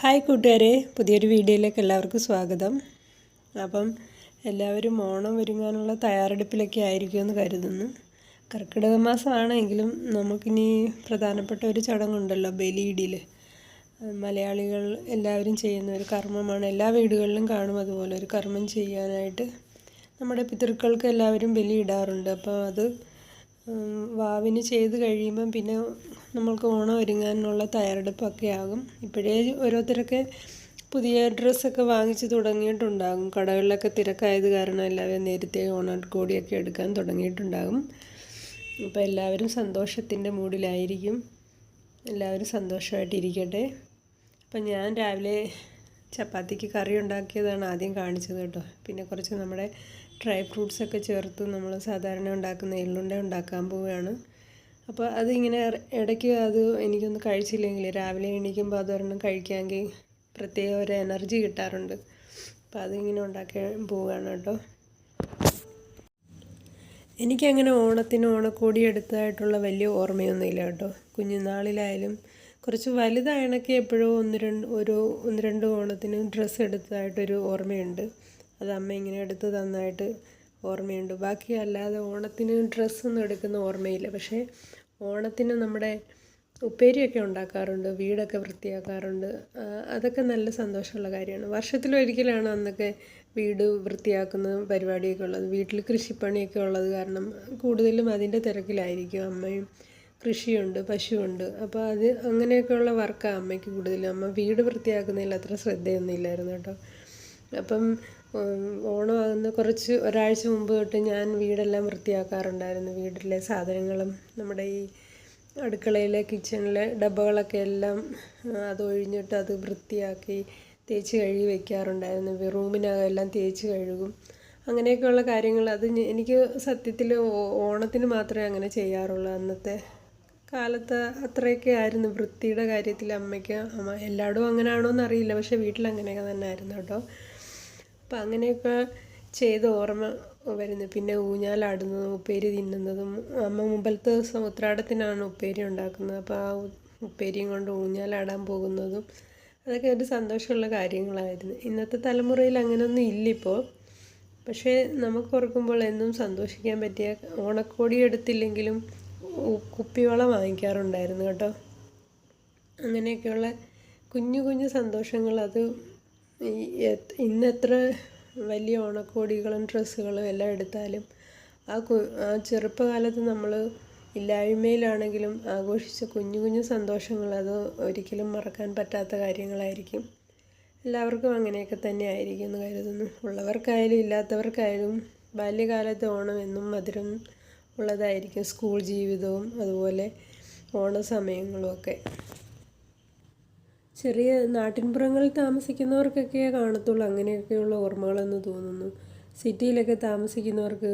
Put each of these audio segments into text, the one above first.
Hi കൂട്ടുകാരെ, പുതിയൊരു വീഡിയോയിലേക്ക് എല്ലാവർക്കും സ്വാഗതം. അപ്പം എല്ലാവരും ഓണം ഒരുങ്ങാനുള്ള തയ്യാറെടുപ്പിലൊക്കെ ആയിരിക്കുമെന്ന് കരുതുന്നു. കർക്കിടക മാസമാണെങ്കിലും നമുക്കിനി പ്രധാനപ്പെട്ട ഒരു ചടങ്ങുണ്ടല്ലോ, ബലിയിടൽ. മലയാളികൾ എല്ലാവരും ചെയ്യുന്ന ഒരു കർമ്മമാണ്. എല്ലാ വീടുകളിലും കാണും അതുപോലെ ഒരു കർമ്മം ചെയ്യാനായിട്ട്. നമ്മുടെ പിതൃക്കൾക്ക് എല്ലാവരും ബലിയിടാറുണ്ട്. അപ്പോൾ അത് വാവിന് ചെയ്ത് കഴിയുമ്പം പിന്നെ നമ്മൾക്ക് ഓണം ഒരുങ്ങാനുള്ള തയ്യാറെടുപ്പൊക്കെ ആകും. ഇപ്പോഴേ ഓരോരുത്തരൊക്കെ പുതിയ ഡ്രസ്സൊക്കെ വാങ്ങിച്ച് തുടങ്ങിയിട്ടുണ്ടാകും. കടകളിലൊക്കെ തിരക്കായത് കാരണം എല്ലാവരും നേരത്തെ ഓണക്കോടിയൊക്കെ എടുക്കാൻ തുടങ്ങിയിട്ടുണ്ടാകും. അപ്പോൾ എല്ലാവരും സന്തോഷത്തിൻ്റെ മൂഡിലായിരിക്കും. എല്ലാവരും സന്തോഷമായിട്ടിരിക്കട്ടെ. അപ്പം ഞാൻ രാവിലെ ചപ്പാത്തിക്ക് കറി ഉണ്ടാക്കിയതാണ് ആദ്യം കാണിച്ചത് കേട്ടോ. പിന്നെ കുറച്ച് നമ്മുടെ ഡ്രൈ ഫ്രൂട്ട്സൊക്കെ ചേർത്ത് നമ്മൾ സാധാരണ ഉണ്ടാക്കുന്ന എള്ളുണ്ട ഉണ്ടാക്കാൻ പോവുകയാണ്. അപ്പോൾ അതിങ്ങനെ ഇടയ്ക്ക് അത് എനിക്കൊന്ന് കഴിച്ചില്ലെങ്കിൽ രാവിലെ എണീക്കുമ്പോൾ അതൊരെണ്ണം കഴിക്കാമെങ്കിൽ പ്രത്യേക ഒരു എനർജി കിട്ടാറുണ്ട്. അപ്പോൾ അതിങ്ങനെ ഉണ്ടാക്കാൻ പോവുകയാണ് കേട്ടോ. എനിക്കങ്ങനെ ഓണത്തിന് ഓണക്കോടി എടുത്തതായിട്ടുള്ള വലിയ ഓർമ്മയൊന്നുമില്ല കേട്ടോ. കുഞ്ഞുനാളിലായാലും കുറച്ച് വലുതായണൊക്കെ എപ്പോഴോ ഒന്ന് രണ്ട് ഓണത്തിന് ഡ്രസ്സ് എടുത്തതായിട്ടൊരു ഓർമ്മയുണ്ട്. അത് അമ്മ ഇങ്ങനെ എടുത്ത് തന്നതായിട്ട് ഓർമ്മയുണ്ട്. ബാക്കി അല്ലാതെ ഓണത്തിന് ഡ്രസ്സൊന്നും എടുക്കുന്ന ഓർമ്മയില്ല. പക്ഷേ ഓണത്തിന് നമ്മുടെ ഉപ്പേരിയൊക്കെ ഉണ്ടാക്കാറുണ്ട്, വീടൊക്കെ വൃത്തിയാക്കാറുണ്ട്. അതൊക്കെ നല്ല സന്തോഷമുള്ള കാര്യമാണ്. വർഷത്തിലൊരിക്കലാണ് അന്നൊക്കെ വീട് വൃത്തിയാക്കുന്ന പരിപാടിയൊക്കെ ഉള്ളത്. വീട്ടിൽ കൃഷിപ്പണിയൊക്കെ ഉള്ളത് കാരണം കൂടുതലും അതിൻ്റെ തിരക്കിലായിരിക്കും. അമ്മയും കൃഷിയുണ്ട്, പശുവുണ്ട്. അപ്പോൾ അത് അങ്ങനെയൊക്കെയുള്ള വർക്കാണ് അമ്മയ്ക്ക് കൂടുതലും. അമ്മ വീട് വൃത്തിയാക്കുന്നതിൽ അത്ര ശ്രദ്ധയൊന്നും ഇല്ലായിരുന്നു കേട്ടോ. അപ്പം ഓണമാകുന്ന ഒരാഴ്ച മുമ്പ് തൊട്ട് ഞാൻ വീടെല്ലാം വൃത്തിയാക്കാറുണ്ടായിരുന്നു. വീട്ടിലെ സാധനങ്ങളും നമ്മുടെ ഈ അടുക്കളയിലെ കിച്ചണിലെ ഡബ്ബകളൊക്കെ എല്ലാം അതൊഴിഞ്ഞിട്ട് അത് വൃത്തിയാക്കി തേച്ച് കഴുകി വയ്ക്കാറുണ്ടായിരുന്നു. റൂമിനകമെല്ലാം തേച്ച് കഴുകും. അങ്ങനെയൊക്കെയുള്ള കാര്യങ്ങൾ അത് എനിക്ക് സത്യത്തിൽ ഓണത്തിന് മാത്രമേ അങ്ങനെ ചെയ്യാറുള്ളൂ. അന്നത്തെ കാലത്ത് അത്രയൊക്കെ ആയിരുന്നു വൃത്തിയുടെ കാര്യത്തിൽ അമ്മയ്ക്ക്. എല്ലായിടും അങ്ങനെയാണോ എന്നറിയില്ല, പക്ഷേ വീട്ടിൽ അങ്ങനെയൊക്കെ തന്നെ ആയിരുന്നു കേട്ടോ. അപ്പം അങ്ങനെയൊക്കെ ചെയ്ത് ഓർമ്മ വരുന്നു. പിന്നെ ഊഞ്ഞാലാടുന്നതും ഉപ്പേരി തിന്നുന്നതും. അമ്മ മുമ്പത്തെ ദിവസം ഉത്രാടത്തിനാണ് ഉപ്പേരി ഉണ്ടാക്കുന്നത്. അപ്പോൾ ആ ഉപ്പേരിയും കൊണ്ട് ഊഞ്ഞാലാടാൻ പോകുന്നതും അതൊക്കെ ഒരു സന്തോഷമുള്ള കാര്യങ്ങളായിരുന്നു. ഇന്നത്തെ തലമുറയിൽ അങ്ങനെയൊന്നും ഇല്ലിപ്പോൾ. പക്ഷേ നമുക്ക് ഓർക്കുമ്പോൾ എന്നും സന്തോഷിക്കാൻ പറ്റിയ, ഓണക്കോടി എടുത്തില്ലെങ്കിലും കുപ്പിവെള്ളം വാങ്ങിക്കാറുണ്ടായിരുന്നു കേട്ടോ. അങ്ങനെയൊക്കെയുള്ള കുഞ്ഞു കുഞ്ഞു സന്തോഷങ്ങൾ. അത് ഇന്നെത്ര വലിയ ഓണക്കോടികളും ഡ്രസ്സുകളും എല്ലാം എടുത്താലും ആ ചെറുപ്പകാലത്ത് നമ്മൾ ഇല്ലായ്മയിലാണെങ്കിലും ആഘോഷിച്ച കുഞ്ഞു കുഞ്ഞു സന്തോഷങ്ങൾ അത് ഒരിക്കലും മറക്കാൻ പറ്റാത്ത കാര്യങ്ങളായിരിക്കും. എല്ലാവർക്കും അങ്ങനെയൊക്കെ തന്നെ ആയിരിക്കും എന്ന് കരുതുന്നു. ഉള്ളവർക്കായാലും ഇല്ലാത്തവർക്കായാലും ബാല്യകാലത്തെ ഓണം എന്നും മധുരം ഉള്ളതായിരിക്കും. സ്കൂൾ ജീവിതവും അതുപോലെ ഓണസമയങ്ങളുമൊക്കെ. ചെറിയ നാട്ടിൻപുറങ്ങളിൽ താമസിക്കുന്നവർക്കൊക്കെ കാണത്തുള്ളൂ അങ്ങനെയൊക്കെയുള്ള ഓർമ്മകളെന്ന് തോന്നുന്നു. സിറ്റിയിലൊക്കെ താമസിക്കുന്നവർക്ക്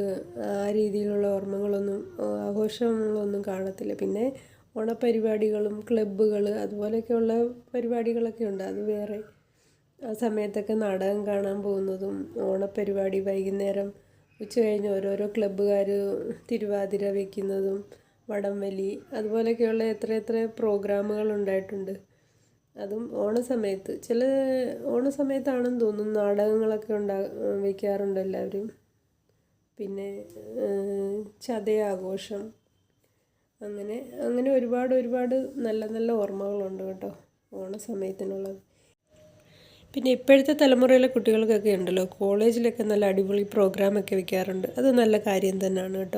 ആ രീതിയിലുള്ള ഓർമ്മകളൊന്നും ആഘോഷങ്ങളൊന്നും കാണത്തില്ല. പിന്നെ ഓണപ്പരിപാടികളും ക്ലബ്ബുകൾ അതുപോലെയൊക്കെയുള്ള പരിപാടികളൊക്കെ ഉണ്ട്, അത് വേറെ. ആ സമയത്തൊക്കെ നാടകം കാണാൻ പോകുന്നതും ഓണപ്പരിപാടി വൈകുന്നേരം ഉച്ച കഴിഞ്ഞ് ഓരോരോ ക്ലബ്ബുകാർ തിരുവാതിര വയ്ക്കുന്നതും വടംവലി അതുപോലെയൊക്കെയുള്ള എത്ര പ്രോഗ്രാമുകൾ ഉണ്ടായിട്ടുണ്ട്. അതും ഓണസമയത്ത് ഓണസമയത്താണെന്ന് തോന്നുന്നു നാടകങ്ങളൊക്കെ വയ്ക്കാറുണ്ട് എല്ലാവരും. പിന്നെ ചതയാഘോഷം, അങ്ങനെ ഒരുപാട് നല്ല നല്ല ഓർമ്മകളുണ്ട് കേട്ടോ ഓണസമയത്തിനുള്ളത്. പിന്നെ ഇപ്പോഴത്തെ തലമുറയിലെ കുട്ടികൾക്കൊക്കെ ഉണ്ടല്ലോ, കോളേജിലൊക്കെ നല്ല അടിപൊളി പ്രോഗ്രാമൊക്കെ വയ്ക്കാറുണ്ട്. അത് നല്ല കാര്യം തന്നെയാണ് കേട്ടോ.